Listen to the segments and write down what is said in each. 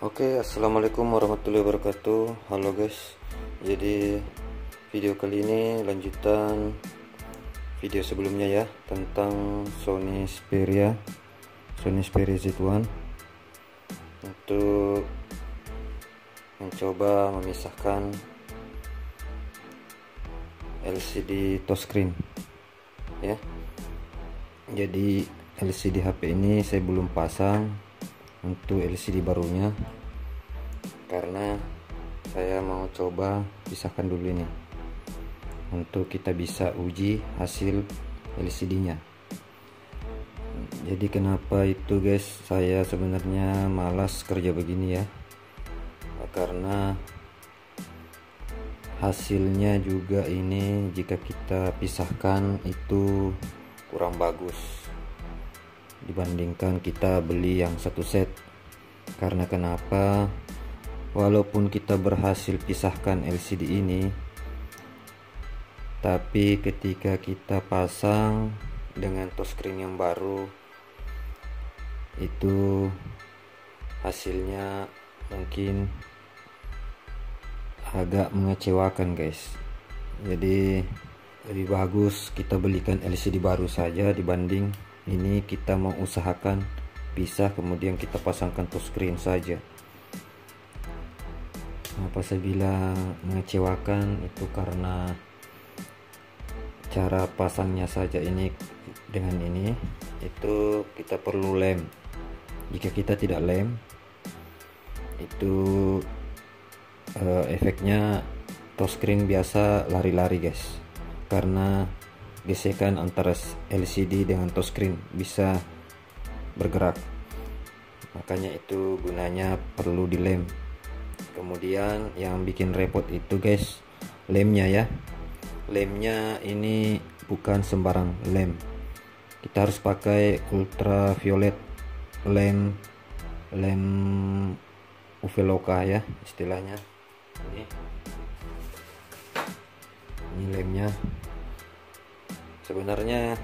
Oke, assalamualaikum warahmatullahi wabarakatuh. Halo guys, jadi video kali ini lanjutan video sebelumnya ya, tentang Sony Xperia Z1 untuk mencoba memisahkan LCD touchscreen ya. Jadi LCD HP ini saya belum pasang untuk LCD barunya karena saya mau coba pisahkan dulu ini untuk kita bisa uji hasil LCD nya. Jadi kenapa itu guys, saya sebenarnya malas kerja begini ya, karena hasilnya juga ini jika kita pisahkan itu kurang bagus dibandingkan kita beli yang satu set. Karena kenapa, walaupun kita berhasil pisahkan LCD ini, tapi ketika kita pasang dengan touchscreen yang baru itu hasilnya mungkin agak mengecewakan guys. Jadi lebih bagus kita belikan LCD baru saja dibanding ini kita mau usahakan pisah kemudian kita pasangkan touchscreen saja. Kenapa saya bilang mengecewakan, itu karena cara pasangnya saja ini dengan ini itu kita perlu lem. Jika kita tidak lem itu efeknya touchscreen biasa lari-lari guys, karena gesekan antara LCD dengan touchscreen bisa bergerak, makanya itu gunanya perlu dilem. Kemudian yang bikin repot itu guys, lemnya ya. Lemnya ini bukan sembarang lem, kita harus pakai ultraviolet lem UV Loka ya istilahnya. Ini lemnya. Sebenarnya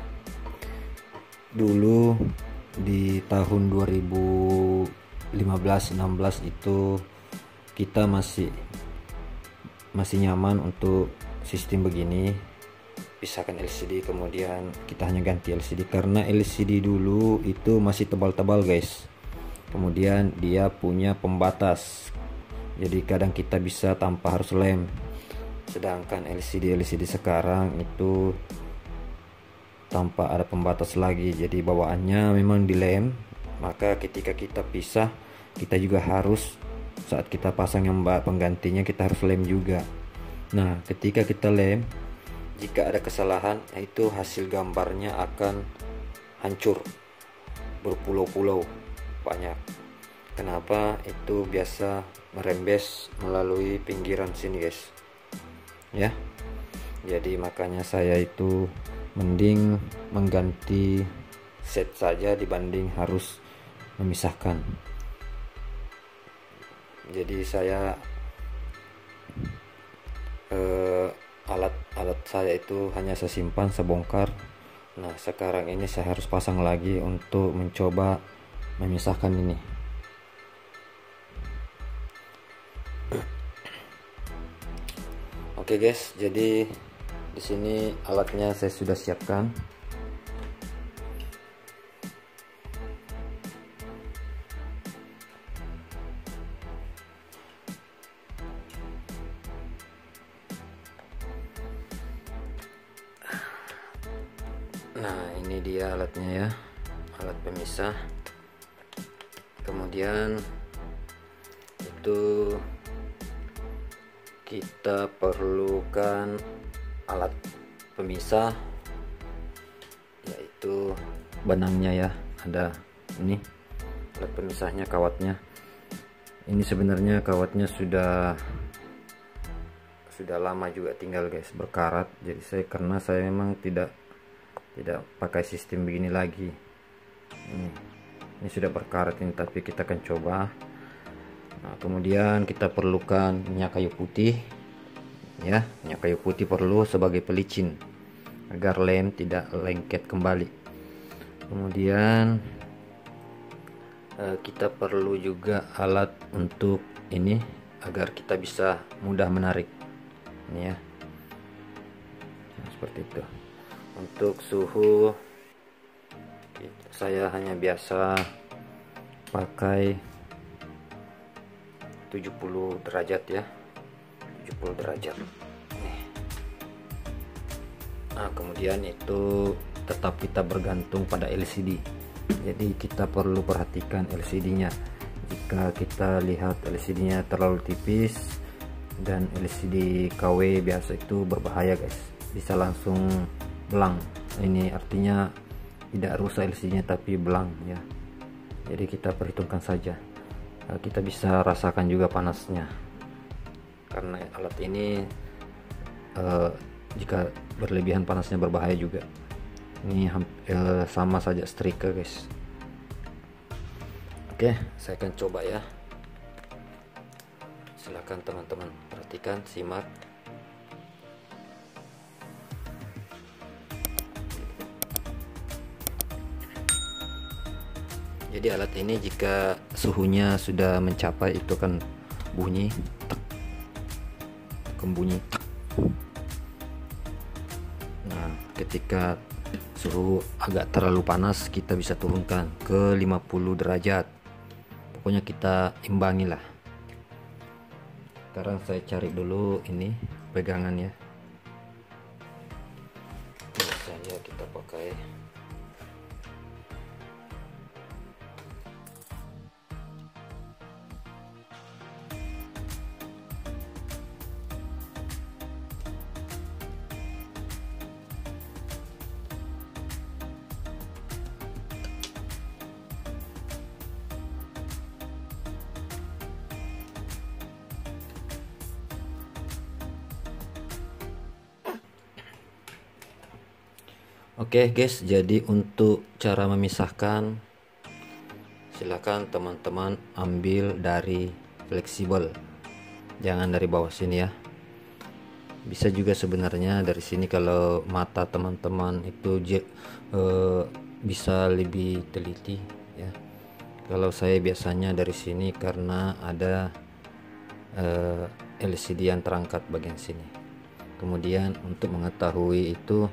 dulu di tahun 2015-16 itu kita masih nyaman untuk sistem begini, pisahkan LCD kemudian kita hanya ganti LCD, karena LCD dulu itu masih tebal-tebal guys, kemudian dia punya pembatas, jadi kadang kita bisa tanpa harus lem. Sedangkan LCD sekarang itu tanpa ada pembatas lagi, jadi bawaannya memang dilem. Maka ketika kita pisah, kita juga harus saat kita pasang yang penggantinya kita harus lem juga. Nah ketika kita lem, jika ada kesalahan itu hasil gambarnya akan hancur berpulau-pulau banyak. Kenapa? Itu biasa merembes melalui pinggiran sini guys ya. Jadi makanya saya itu mending mengganti set saja dibanding harus memisahkan. Jadi saya alat saya itu hanya saya simpan, saya bongkar. Nah sekarang ini saya harus pasang lagi untuk mencoba memisahkan ini. Oke guys, jadi di sini alatnya saya sudah siapkan. Nah ini dia alatnya ya, alat pemisah. Kemudian itu kita perlukan alat pemisah, yaitu benangnya ya. Ada ini alat pemisahnya, kawatnya. Ini sebenarnya kawatnya sudah lama juga tinggal guys, berkarat. Jadi karena saya memang tidak pakai sistem begini lagi. Ini sudah berkarat ini, tapi kita akan coba. Nah, kemudian kita perlukan minyak kayu putih ya. Minyak kayu putih perlu sebagai pelicin agar lem tidak lengket kembali. Kemudian kita perlu juga alat untuk ini agar kita bisa mudah menarik ini ya. Nah, seperti itu. Untuk suhu saya hanya biasa pakai 70 derajat ya, 70 derajat. Nah, kemudian itu tetap kita bergantung pada LCD. Jadi kita perlu perhatikan LCD-nya. Jika kita lihat LCD-nya terlalu tipis dan LCD KW biasa itu berbahaya guys, bisa langsung belang. Ini artinya tidak rusak LCD-nya tapi belang ya. Jadi kita perhitungkan saja. Kita bisa rasakan juga panasnya karena alat ini jika berlebihan panasnya berbahaya juga. Ini sama saja setrika guys. Oke, saya akan coba ya. Silakan teman-teman perhatikan, simak. Jadi alat ini jika suhunya sudah mencapai itu kan bunyi tek, bunyi tek. Nah, ketika suhu agak terlalu panas kita bisa turunkan ke 50 derajat. Pokoknya kita imbangi lah. Sekarang saya cari dulu ini pegangannya. Biasanya kita pakai Oke guys, jadi untuk cara memisahkan silakan teman-teman ambil dari fleksibel, jangan dari bawah sini ya. Bisa juga sebenarnya dari sini kalau mata teman-teman itu bisa lebih teliti ya. Kalau saya biasanya dari sini karena ada LCD yang terangkat bagian sini. Kemudian untuk mengetahui itu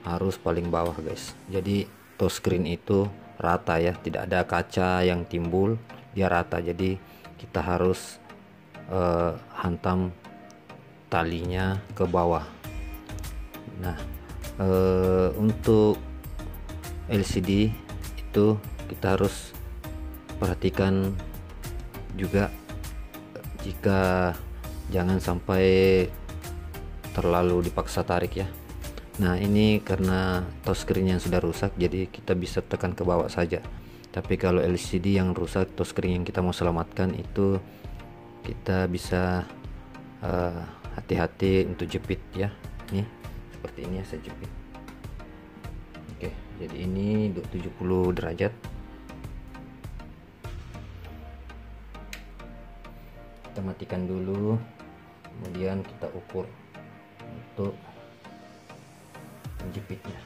harus paling bawah guys. Jadi touchscreen itu rata ya, tidak ada kaca yang timbul, dia rata. Jadi kita harus hantam talinya ke bawah. Nah, untuk LCD itu kita harus perhatikan juga jika jangan sampai terlalu dipaksa tarik ya. Nah, ini karena touchscreen yang sudah rusak jadi kita bisa tekan ke bawah saja. Tapi kalau LCD yang rusak, touchscreen yang kita mau selamatkan itu kita bisa hati-hati untuk jepit ya. Ini seperti ini ya, saya jepit. Oke, jadi ini 70 derajat. Kita matikan dulu, kemudian kita ukur untuk menjepitnya.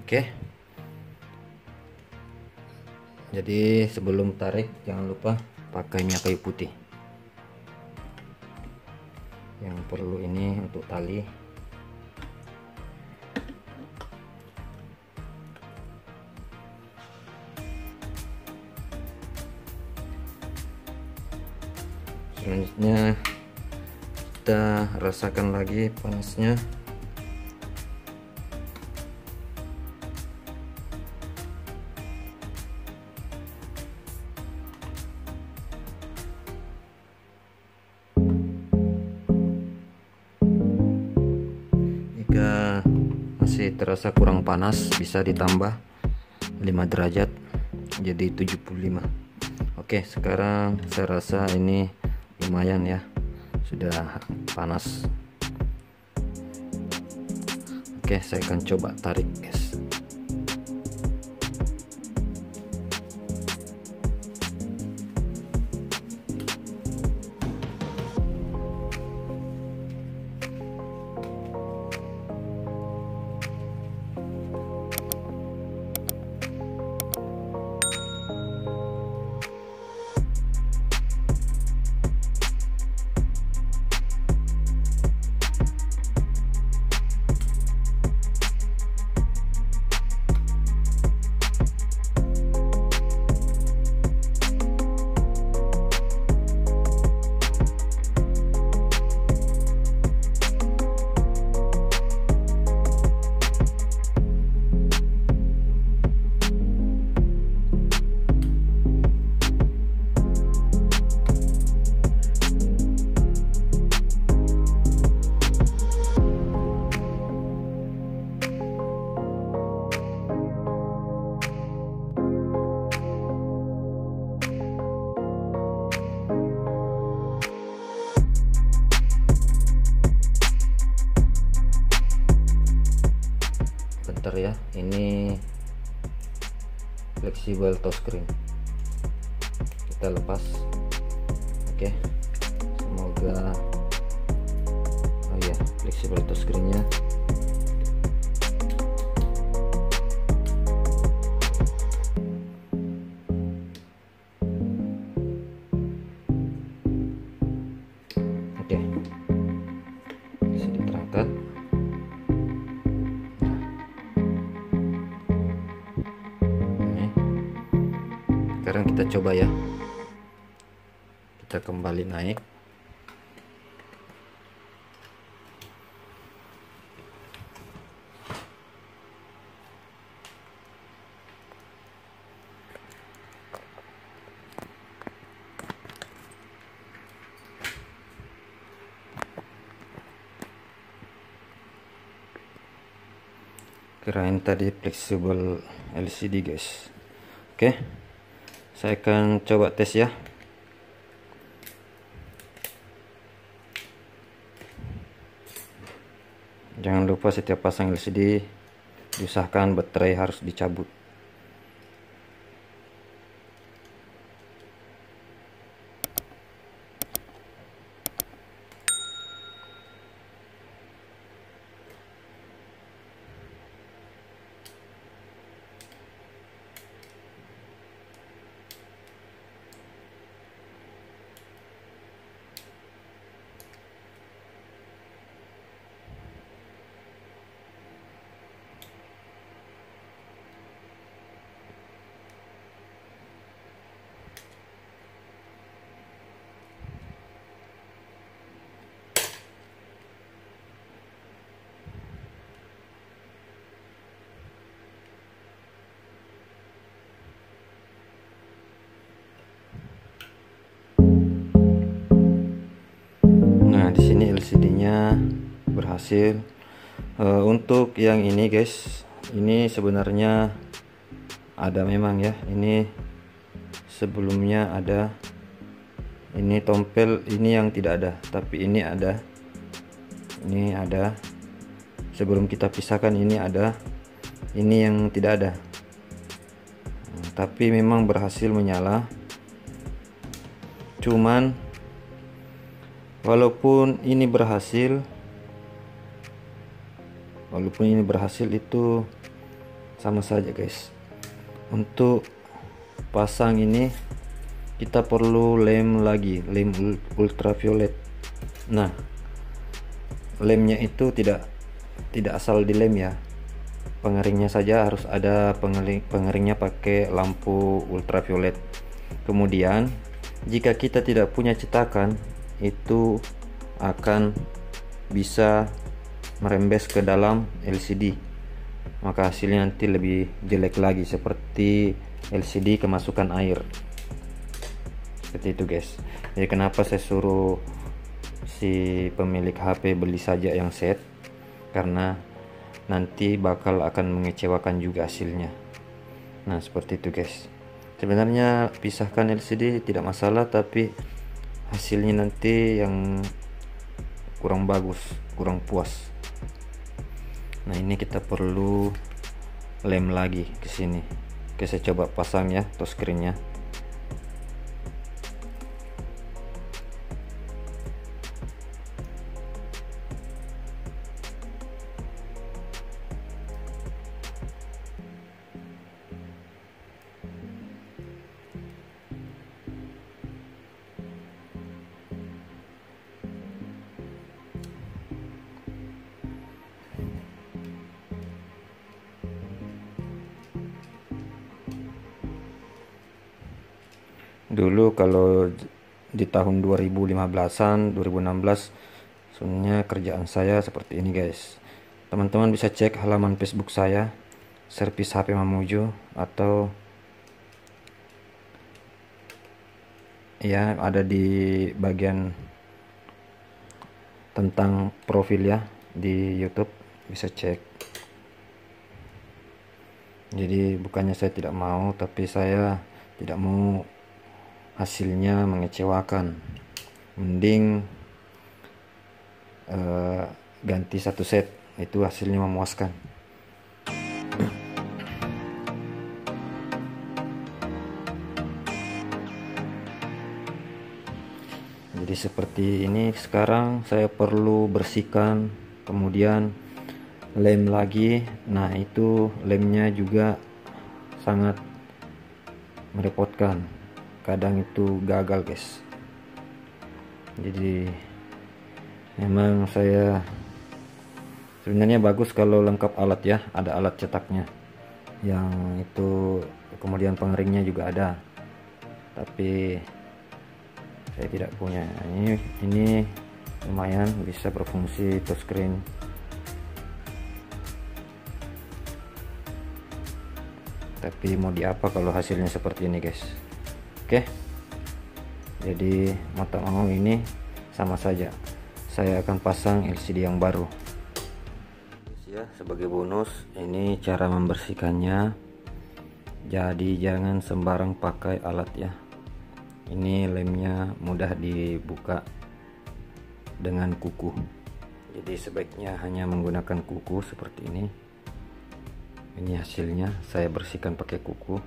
Oke. Jadi sebelum tarik jangan lupa pakai minyak kayu putih. Yang perlu ini untuk tali. Selanjutnya kita rasakan lagi panasnya. Jika masih terasa kurang panas bisa ditambah 5 derajat jadi 75. Oke, sekarang saya rasa ini lumayan ya, sudah panas. Oke, saya akan coba tarik guys. Bentar ya, ini fleksibel touchscreen, kita lepas. Oke, semoga ya fleksibel touchscreennya. Oke, bisa diterangkan. Sekarang kita coba ya, kita kembali naik. Kirain tadi fleksibel LCD guys. Oke, saya akan coba tes ya. Jangan lupa setiap pasang LCD diusahakan baterai harus dicabut. Di sini LCD-nya berhasil. Untuk yang ini guys, ini sebenarnya ada memang ya, ini sebelumnya ada, ini tompel ini yang tidak ada, tapi ini ada, ini ada. Sebelum kita pisahkan ini ada, ini yang tidak ada. Tapi memang berhasil menyala. Cuman walaupun ini berhasil itu sama saja guys. Untuk pasang ini kita perlu lem lagi, lem ultraviolet. Nah, lemnya itu tidak asal dilem ya, pengeringnya saja harus ada, pengeringnya pakai lampu ultraviolet. Kemudian jika kita tidak punya cetakan, itu akan bisa merembes ke dalam LCD, maka hasilnya nanti lebih jelek lagi, seperti LCD kemasukan air. Seperti itu guys. Jadi kenapa saya suruh si pemilik HP beli saja yang set, karena nanti bakal akan mengecewakan juga hasilnya. Nah seperti itu guys. Sebenarnya pisahkan LCD tidak masalah, tapi hasilnya nanti yang kurang bagus, kurang puas. Nah ini kita perlu lem lagi ke sini. Oke, saya coba pasang ya touchscreen-nya. Dulu kalau di tahun 2015-an 2016 sebenarnya kerjaan saya seperti ini guys. Teman-teman bisa cek halaman Facebook saya, servis HP Mamuju, atau ya ada di bagian tentang profil ya di YouTube, bisa cek. Jadi bukannya saya tidak mau, tapi saya tidak mau hasilnya mengecewakan. Mending ganti satu set, itu hasilnya memuaskan. Jadi seperti ini. Sekarang saya perlu bersihkan, kemudian lem lagi. Nah itu lemnya juga sangat merepotkan, kadang itu gagal guys. Jadi memang saya sebenarnya bagus kalau lengkap alat ya, ada alat cetaknya yang itu, kemudian pengeringnya juga ada, tapi saya tidak punya. Ini lumayan bisa berfungsi touchscreen. Tapi mau diapa kalau hasilnya seperti ini guys. Oke, jadi mau tak mau ini sama saja, saya akan pasang LCD yang baru ya. Sebagai bonus, ini cara membersihkannya, jadi jangan sembarang pakai alat ya. Ini lemnya mudah dibuka dengan kuku, jadi sebaiknya hanya menggunakan kuku seperti ini. Ini hasilnya, saya bersihkan pakai kuku.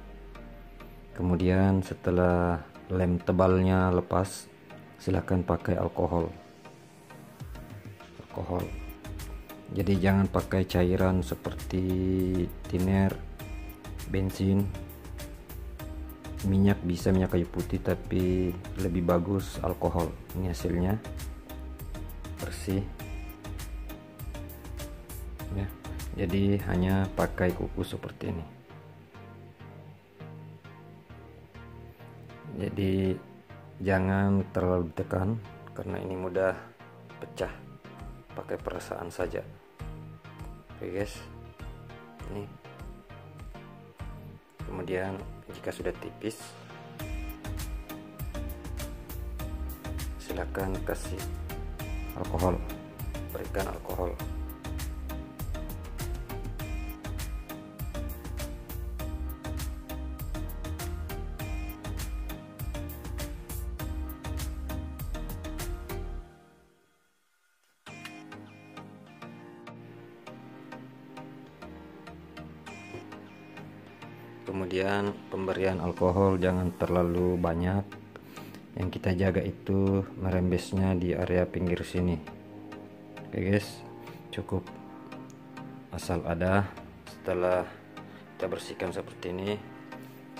Kemudian setelah lem tebalnya lepas, silahkan pakai alkohol. Jadi jangan pakai cairan seperti thinner, bensin, minyak, bisa minyak kayu putih, tapi lebih bagus alkohol. Ini hasilnya bersih ya. Jadi hanya pakai kuku seperti ini. Jadi jangan terlalu ditekan karena ini mudah pecah, pakai perasaan saja. Oke guys, ini kemudian jika sudah tipis, silakan kasih alkohol, berikan alkohol. Kemudian pemberian alkohol jangan terlalu banyak, yang kita jaga itu merembesnya di area pinggir sini. Oke guys, cukup asal ada. Setelah kita bersihkan seperti ini,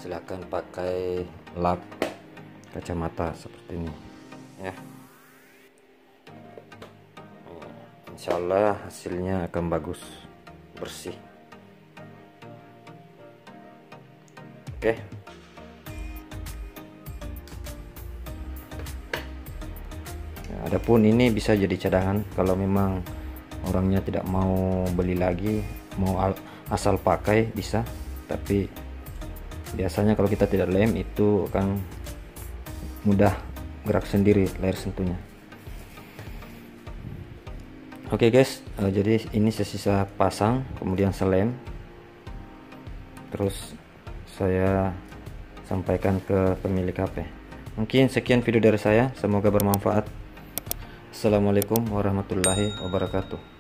silahkan pakai lap kacamata seperti ini ya. Insya Allah hasilnya akan bagus, bersih. Oke, nah, adapun ini bisa jadi cadangan kalau memang orangnya tidak mau beli lagi, mau asal pakai bisa. Tapi biasanya kalau kita tidak lem itu akan mudah gerak sendiri layar sentuhnya. Oke guys, jadi ini sisa pasang, kemudian selem, terus saya sampaikan ke pemilik HP. Mungkin sekian video dari saya, semoga bermanfaat. Assalamualaikum warahmatullahi wabarakatuh.